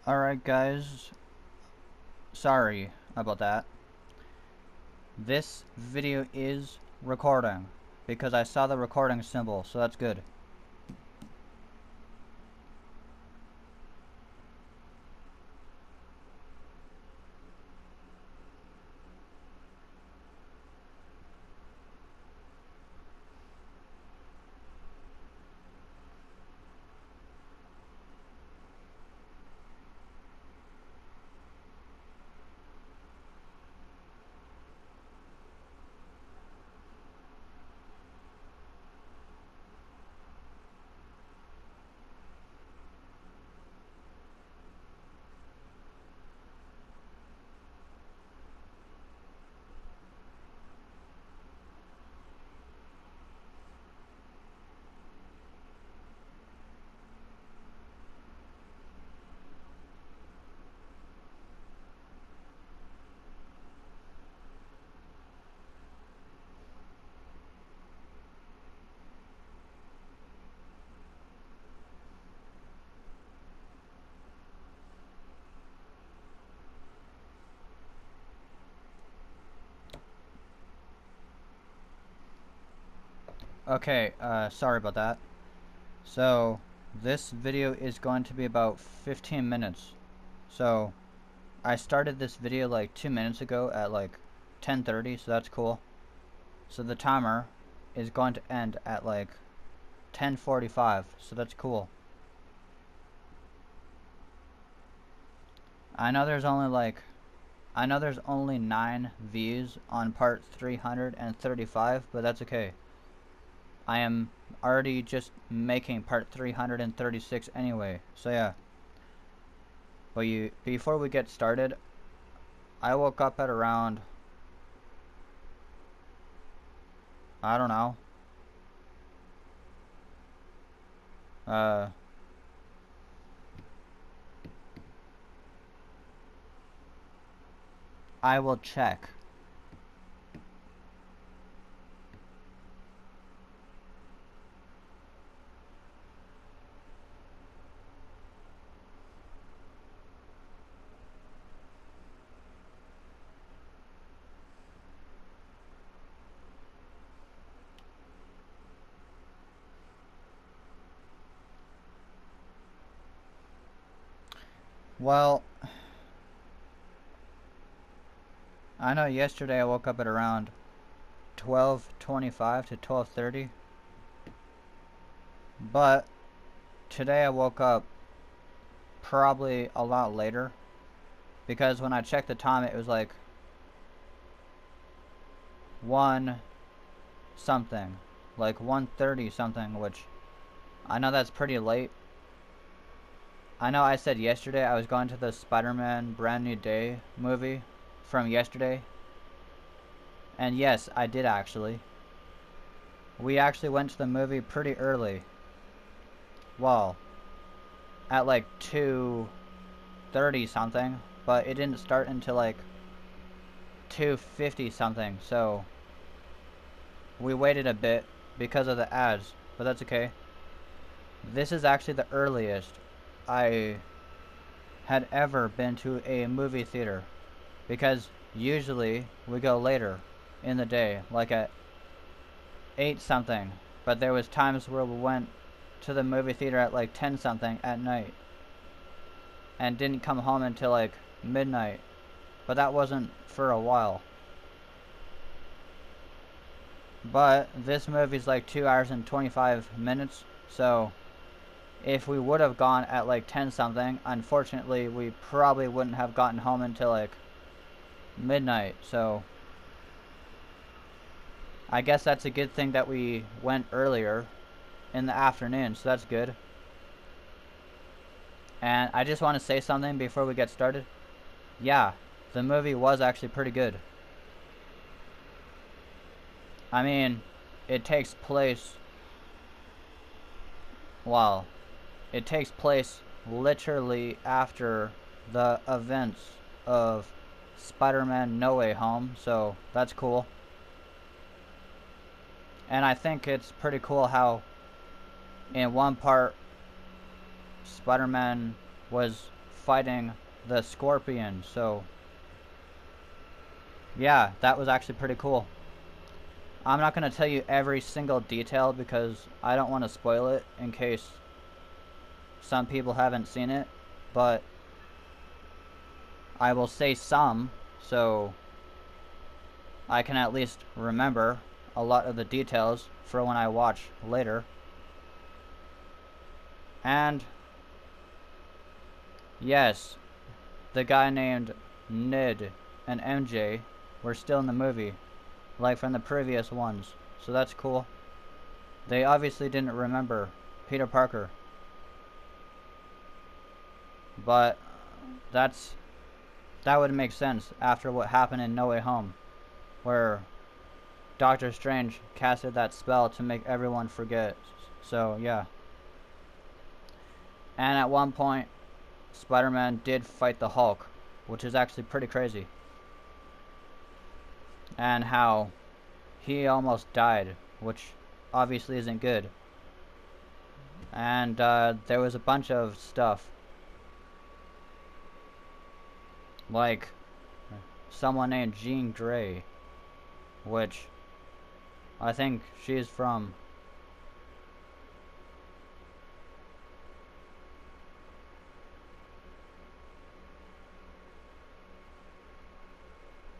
Alright guys, sorry about that. This video is recording because I saw the recording symbol, so that's good. Okay, sorry about that. So, this video is going to be about 15 minutes. So, I started this video like 2 minutes ago at like 10:30, so that's cool. So the timer is going to end at like 10:45, so that's cool. I know there's only 9 views on part 335, but that's okay. I am already just making part 336 anyway, so yeah. But before we get started, I woke up at around, I don't know, I will check. Well, I know yesterday I woke up at around 12:25 to 12:30, but today I woke up probably a lot later because when I checked the time it was like 1 something, like 1:30 something, which I know that's pretty late. I know I said yesterday I was going to the Spider-Man Brand New Day movie from yesterday, and yes, I did actually. We actually went to the movie pretty early. Well, at like 2:30 something, but it didn't start until like 2:50 something, so we waited a bit because of the ads, but that's okay. This is actually the earliest I had ever been to a movie theater, because usually we go later in the day, like at 8 something, but there was times where we went to the movie theater at like 10 something at night and didn't come home until like midnight, but that wasn't for a while. But this movie's like 2 hours and 25 minutes, so if we would have gone at like 10 something, unfortunately we probably wouldn't have gotten home until like midnight, so I guess that's a good thing that we went earlier in the afternoon, so that's good. And I just want to say something before we get started. Yeah, the movie was actually pretty good. I mean, it takes place, well, it takes place literally after the events of Spider-Man No Way Home, so that's cool. And I think it's pretty cool how in one part Spider-Man was fighting the Scorpion. So, yeah, that was actually pretty cool. I'm not going to tell you every single detail because I don't want to spoil it in case some people haven't seen it, but I will say some, so I can at least remember a lot of the details for when I watch later. And yes, the guy named Ned and MJ were still in the movie, like from the previous ones, so that's cool. They obviously didn't remember Peter Parker, but that would make sense after what happened in No Way Home, where Doctor Strange casted that spell to make everyone forget. So yeah. And at one point, Spider-Man did fight the Hulk, which is actually pretty crazy. And how he almost died, which obviously isn't good. And there was a bunch of stuff, like someone named Jean Grey, which I think she's from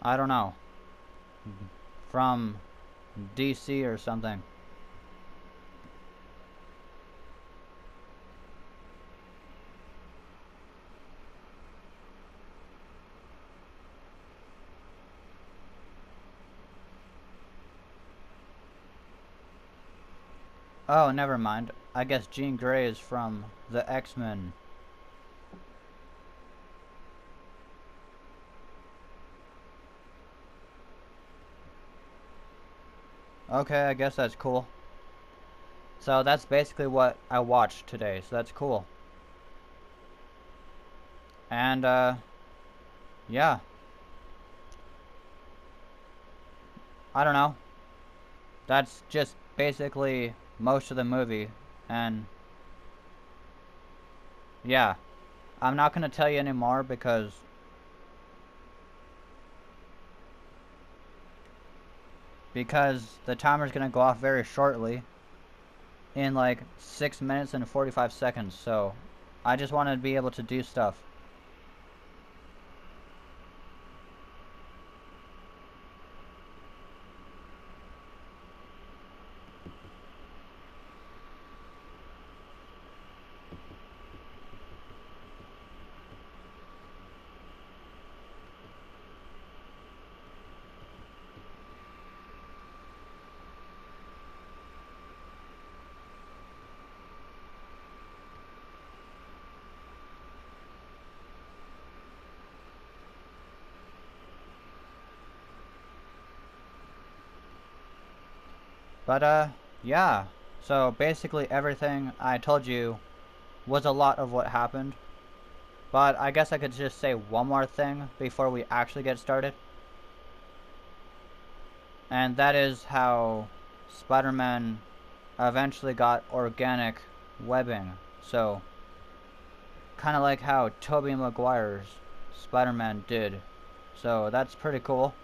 I don't know, from DC or something. Oh, never mind. I guess Jean Grey is from the X-Men. Okay, I guess that's cool. So that's basically what I watched today, so that's cool. And, yeah. I don't know. That's just basically most of the movie, and yeah. I'm not gonna tell you anymore because the timer's gonna go off very shortly in like 6 minutes and 45 seconds, so I just wanted to be able to do stuff. But, yeah. So basically everything I told you was a lot of what happened. But I guess I could just say one more thing before we actually get started. And that is how Spider-Man eventually got organic webbing. So, kind of like how Tobey Maguire's Spider-Man did. So that's pretty cool.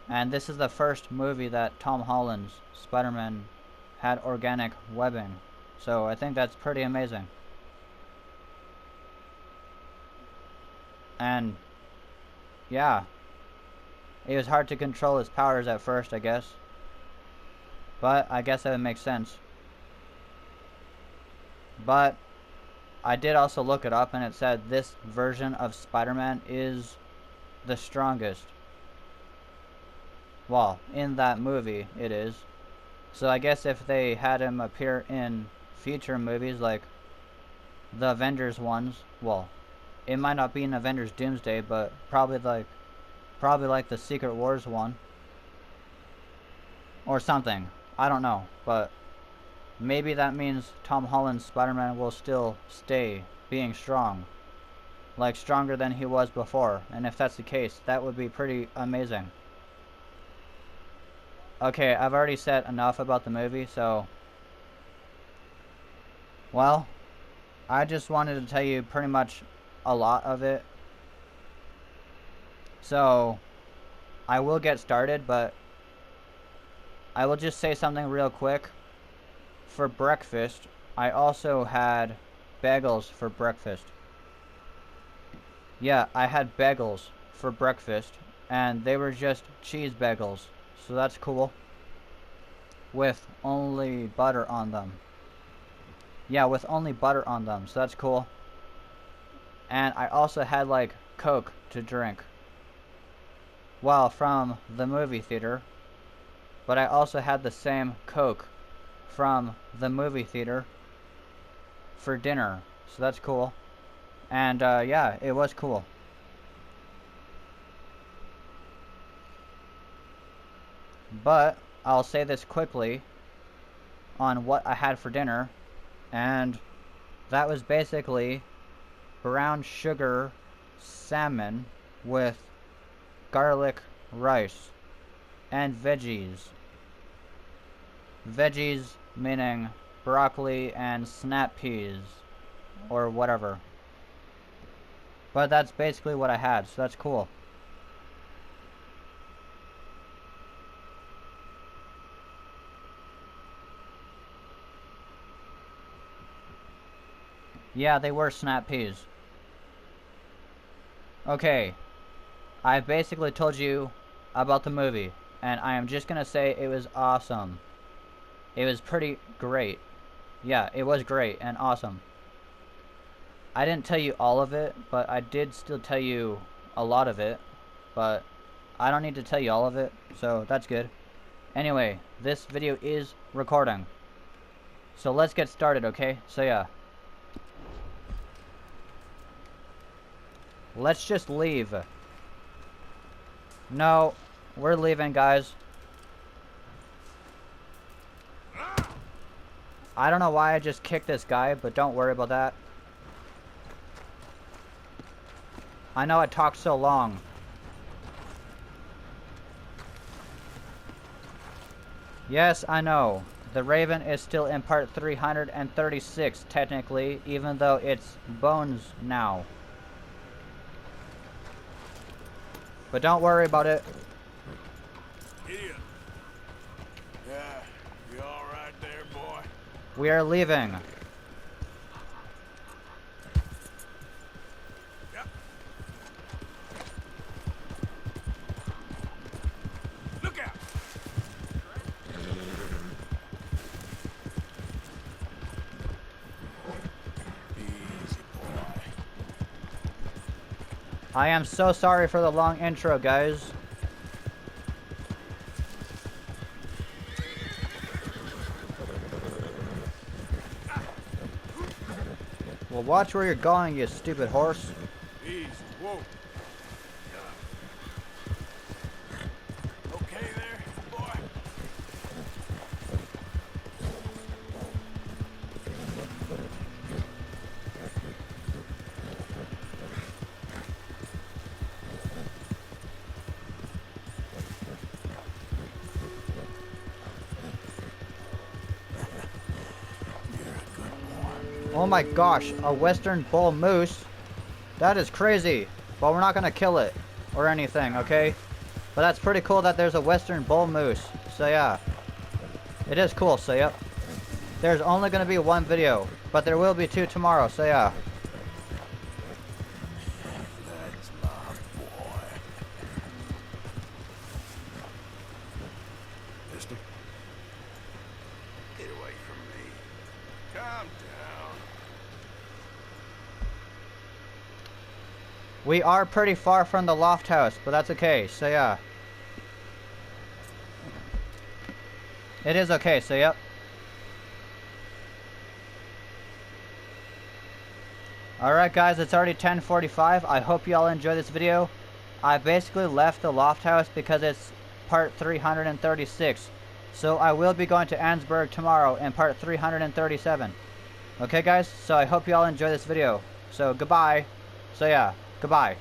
And this is the first movie that Tom Holland's Spider-Man had organic webbing. So I think that's pretty amazing. And yeah, it was hard to control his powers at first, I guess. But I guess that would make sense. But I did also look it up, and it said this version of Spider-Man is the strongest. Well, in that movie, it is. So I guess if they had him appear in future movies like the Avengers ones, well, it might not be in Avengers Doomsday, but probably like the Secret Wars one or something. I don't know, but maybe that means Tom Holland's Spider-Man will still stay being strong, like stronger than he was before. And if that's the case, that would be pretty amazing. Okay, I've already said enough about the movie, so well, I just wanted to tell you pretty much a lot of it. So I will get started, but I will just say something real quick. For breakfast, I also had bagels for breakfast. Yeah, I had bagels for breakfast, and they were just cheese bagels, so that's cool. With only butter on them. Yeah, with only butter on them, so that's cool. And I also had like Coke to drink. Well, from the movie theater. But I also had the same Coke from the movie theater for dinner, so that's cool. And yeah, it was cool. But I'll say this quickly on what I had for dinner, and that was basically brown sugar salmon with garlic rice and veggies. Veggies meaning broccoli and snap peas or whatever. But that's basically what I had, so that's cool. Yeah, they were snap peas. Okay, I basically told you about the movie, and I am just gonna say it was awesome. It was pretty great. Yeah, it was great and awesome. I didn't tell you all of it, but I did still tell you a lot of it. But I don't need to tell you all of it, so that's good. Anyway, this video is recording. So let's get started, okay? So yeah. Let's just leave. No, we're leaving, guys. I don't know why I just kicked this guy, but don't worry about that. I know I talked so long. Yes, I know. The Raven is still in part 336, technically, even though it's bones now. But don't worry about it. Idiot. Yeah, you all right there, boy? We are leaving. Yep. Look out! Easy, boy. I am so sorry for the long intro, guys. Well, watch where you're going, you stupid horse. Easy. Whoa. Okay there, boy? Oh my gosh, a western bull moose? That is crazy. But we're not gonna kill it or anything, okay? But that's pretty cool that there's a western bull moose. So yeah. It is cool, so yep. There's only gonna be one video, but there will be 2 tomorrow, so yeah. That's my boy. Mister? Get away from me. Calm down. We are pretty far from the loft house, but that's okay, so yeah. It is okay, so yep. Alright guys, it's already 10:45. I hope you all enjoy this video. I basically left the loft house because it's part 336. So I will be going to Ansburg tomorrow in part 337. Okay guys, so I hope you all enjoy this video. So goodbye. So yeah, goodbye.